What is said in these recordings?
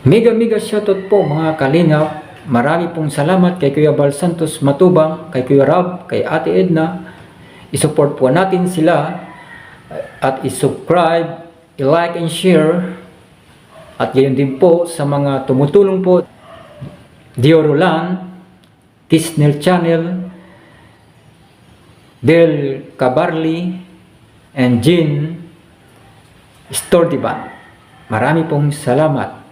Mega mega shoutout po mga kalingap. Marami pong salamat kay Kuya Bal Santos Matubang, kay Kuya Rab, kay Ate Edna. I-support po natin sila at i-subscribe, i-like and share. At gayon din po sa mga tumutulong po, Dio Roland, Tisnel Channel, Del Cabarli, and Jean Stordiban. Marami pong salamat.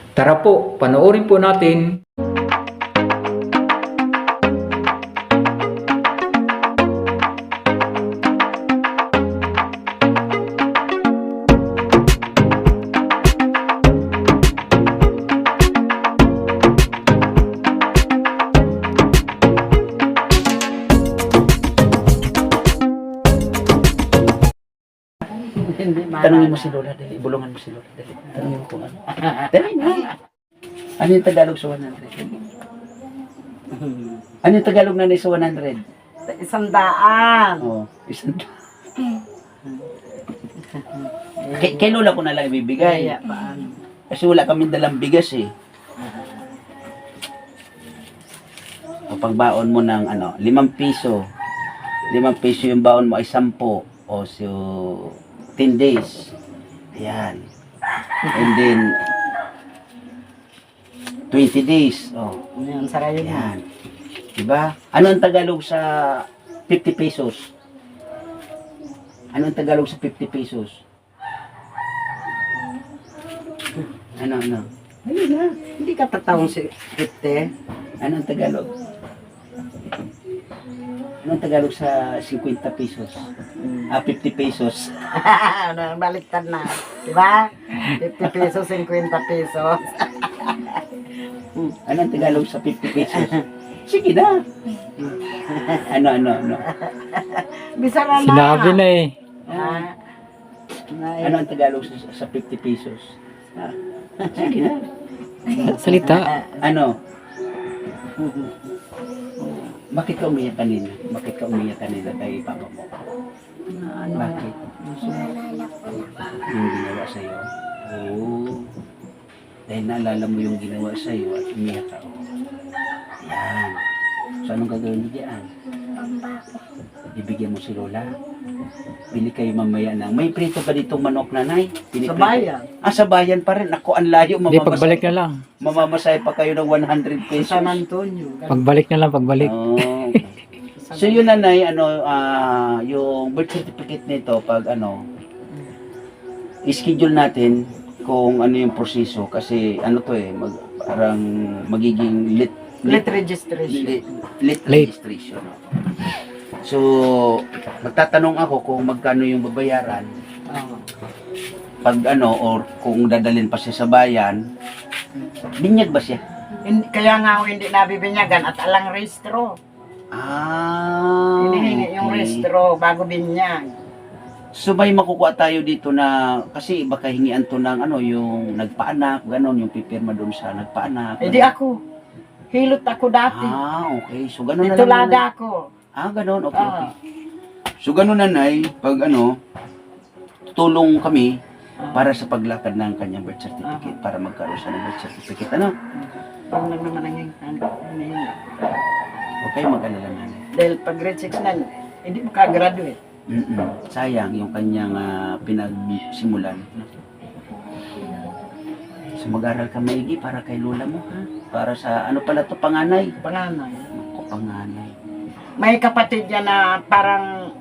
Tara po, panoorin po natin. Tanungin mo si Lola, dali. Ibulungan mo si Lola, dali. Tanungin mo kung ano. Dali na. Ano yung Tagalog sa 100? Ano yung Tagalog na sa 100? 100. Oh, 100. Kay Lola ko na lang ibibigay. Kaya paano? Kasi wala kaming dalang bigas eh. O pagbaon mo ng 5 piso. 5 piso yung baon mo ay 10. O so 10 days. Ayan. And then 20 days. Oh. Yan, sarayo Ayan. Diba? Ano ang Tagalog sa 50 pesos? Ano ang Tagalog sa 50 pesos? Ano? Hindi na. Hindi ka tatawang si 50. Ano ang Tagalog? Ano ang Tagalog sa 50 pesos? 50 pesos. Baliktad na. Diba? 50 pesos, 50 pesos. Ano ang Tagalog sa 50 pesos? Sige na. Ano? Bisara na. Sinabi na eh. Ah. Ano ang Tagalog sa 50 pesos? Ah, sige na. Salita. Ano? Bakit ka umiyak kanina? Bakit ka umiyak kanina kay papa mo? Bakit? Yung ginawa sa'yo? Oo. Dahil naalala mo yung ginawa sa'yo at umiyak ka. Yan. So anong gagawin mo diyan? Ibigyan mo si Lola. Bili kayo mamaya ng... May prito ba ditong manok, nanay? Sa bayan. Sa bayan pa rin. Ako, ang layo. Hindi, pagbalik na lang. Mamamasay pa kayo ng 100 pesos. San Antonio. Pagbalik na lang, pagbalik. Oh, okay. So yun nanay, yung birth certificate nito, pag schedule natin kung ano yung proseso. Kasi to parang magiging Late registration. late registration. So, magtatanong ako kung magkano yung babayaran. Pag or kung dadalhin pa siya sa bayan, binyag ba siya? Kaya nga ako hindi nabibinyagan at alang rehistro. Hinihingi yung okay. rehistro bago binyag. So may makukuha tayo dito na, kasi baka hingian to ng yung nagpaanak, ganon, yung pipirma doon sa nagpaanak. Hindi ako. Hilot ako dati. Okay. So ganon na lang. Titulada ako. Ganon. Okay. So ganon nanay, pag tulong kami para sa paglakad ng kanyang birth certificate, para magkaroon siya ng birth certificate. Pag naman ang hinihingi. Okay, mag-alala nanay. Dahil pag grade 6 na, hindi mo ka-graduate. Sayang yung kanyang pinagsimulan. So mag-aral ka maigi para kay lola mo, ha? Para sa pala to, panganay? Panganay. Ako, panganay. May kapatid yan na parang,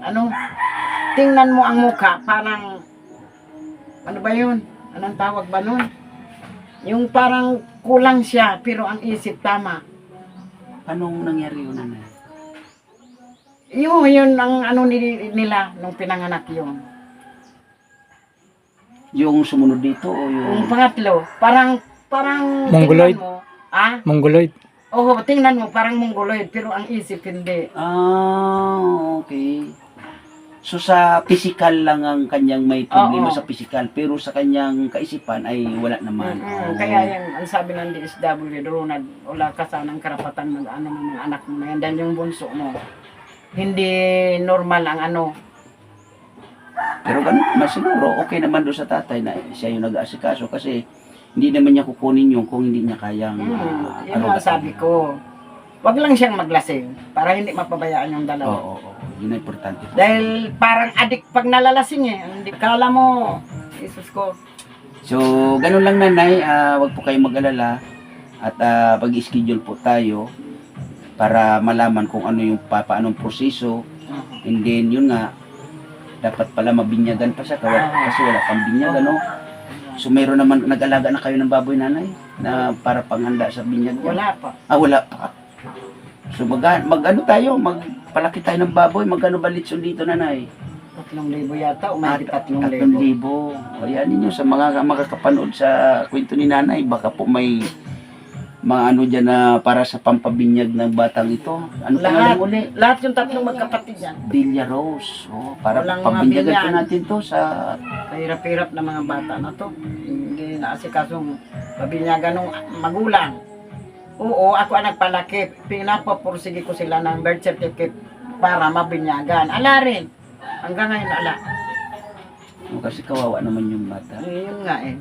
tingnan mo ang mukha, parang, ano ba yun? Anong tawag ba nun? Yung parang kulang siya, pero ang isip tama. Anong nangyari yun, nanay? Yun ang nila nung pinanganak yun. Yung sumunod dito o Yung yung... pangatlo, parang Mongoloid? tingnan mo, Mongoloid. Oo, tingnan mo, parang mongoloid, pero ang isip hindi. Okay. So sa physical lang ang kanyang may problema Oo. sa physical, pero sa kanyang kaisipan ay wala naman. Kaya yan, ang sabi ng DSW, Ronald, wala ka sanang karapatan ng mga anak mo na yan, dahil yung bunso mo, hindi normal ang Pero ganun naman siguro, okay naman doon sa tatay na siya yung nag-aasikaso kasi hindi naman niya kukunin yung kung hindi niya kayang Yun nga sabi ko. Wag lang siyang maglasing para hindi mapabayaan yung Oo, dalawa. oo, yun ang importante. Dahil parang adik pag nalalasing eh. Hindi kala mo, Jesus ko. So, ganun lang nanay, wag po kayong mag-alala at pag-schedule po tayo para malaman kung ano yung paanong proseso. And then, yun nga, dapat pala mabinyagan pa siya kasi wala pang binyag, ano? So, meron naman, nag-alaga na kayo ng baboy, nanay, na para panghanda sa binyag niya? Wala pa. Wala pa. So, mag-ano tayo, magpalaki tayo ng baboy, magkano ba litson dito, nanay? 3,000 yata, o may 3,000. 3,000. Ayan ninyo, sa mga makakapanood sa kwento ni nanay, baka po may maano dyan na para sa pampabinyag ng batang ito. Ano Lahat. pangalan uli? Lahat yung 3 magkapatid yan. Delia Rose. Para Walang pambinyagan po mabinyan. natin to sa... Kahirap-hirap na mga bata na to. Hindi na asikasong pabinyagan ng magulang. Oo, ako ang nagpalaki. Pinapapursige ko sila ng birth certificate para mabinyagan. Ala rin. Hanggang ngayon, ala. Kasi kawawa naman yung bata. Yun nga eh.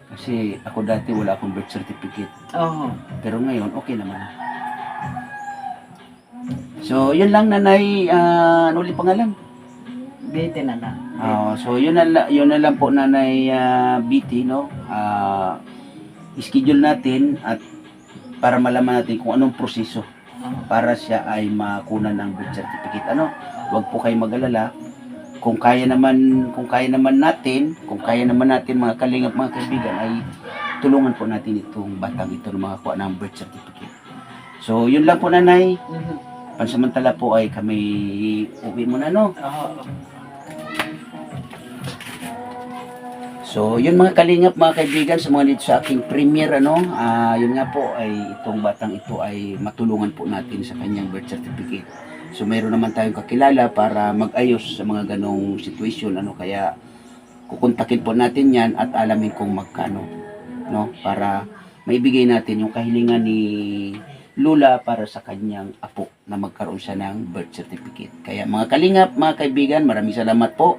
Kasi ako dati wala akong birth certificate. Oo. Pero ngayon, okay naman. So, yun lang nanay. Ano ulit pangalan? Bitin na lang. So, yun na lang po nanay BT, no? Schedule natin at para malaman natin kung anong proseso para siya ay makunan ng birth certificate. Ano? Huwag po kayo mag-alala. Kung kaya naman natin mga kalingap, mga kaibigan, ay tulungan po natin itong batang ito na makakuha ng birth certificate. So, yun lang po nanay. Pansamantala po ay kami uwi muna, no? Oo. So, yun mga kalingap, mga kaibigan, sa mga dito sa aking premiere, ano, yun nga po ay itong batang ito ay matulungan po natin sa kanyang birth certificate. So, mayroon naman tayong kakilala para mag-ayos sa mga ganong situation, ano, kaya kukontakin po natin yan at alamin kung magkano, no, para maibigay natin yung kahilingan ni Lula para sa kanyang apo na magkaroon siya ng birth certificate. Kaya mga kalingap, mga kaibigan, maraming salamat po.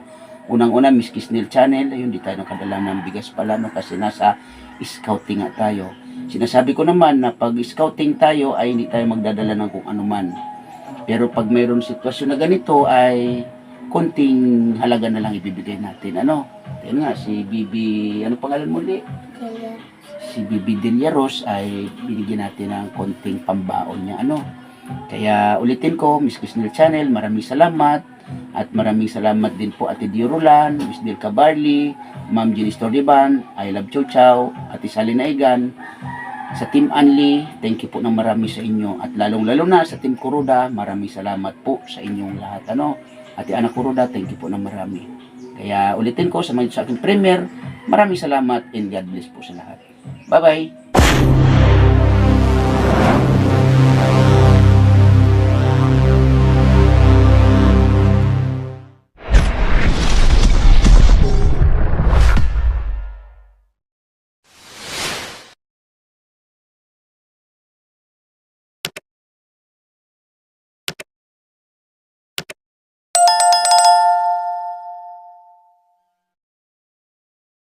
Unang-una, Miss Kisnel Channel, ayun, di tayo nakadala ng bigas pala, no, kasi nasa scouting nga tayo. Sinasabi ko naman na pag scouting tayo ay hindi tayo magdadala ng kung ano man. Pero pag mayroong sitwasyon na ganito ay konting halaga na lang ibibigay natin. Ano? Ayun nga, si Bibi, ano pangalan mo ulit? Si Bibi Delia Rose ay binigyan natin ng konting pambaon niya. Ano? Kaya ulitin ko, Miss Kisnel Channel, maraming salamat. At maraming salamat din po Ate Diorulan, Miss Del Cabarli, Ma'am Jenny Stordiban, I Love Chow Chow, Ate Sally Naigan, sa Team Anli, thank you po ng marami sa inyo. At lalong-lalo na sa Team Kuroda, maraming salamat po sa inyong lahat. Ano? Ate Ana Kuroda, thank you po ng marami. Kaya ulitin ko sa mga sa aking premiere, maraming salamat and God bless po sa lahat. Bye-bye!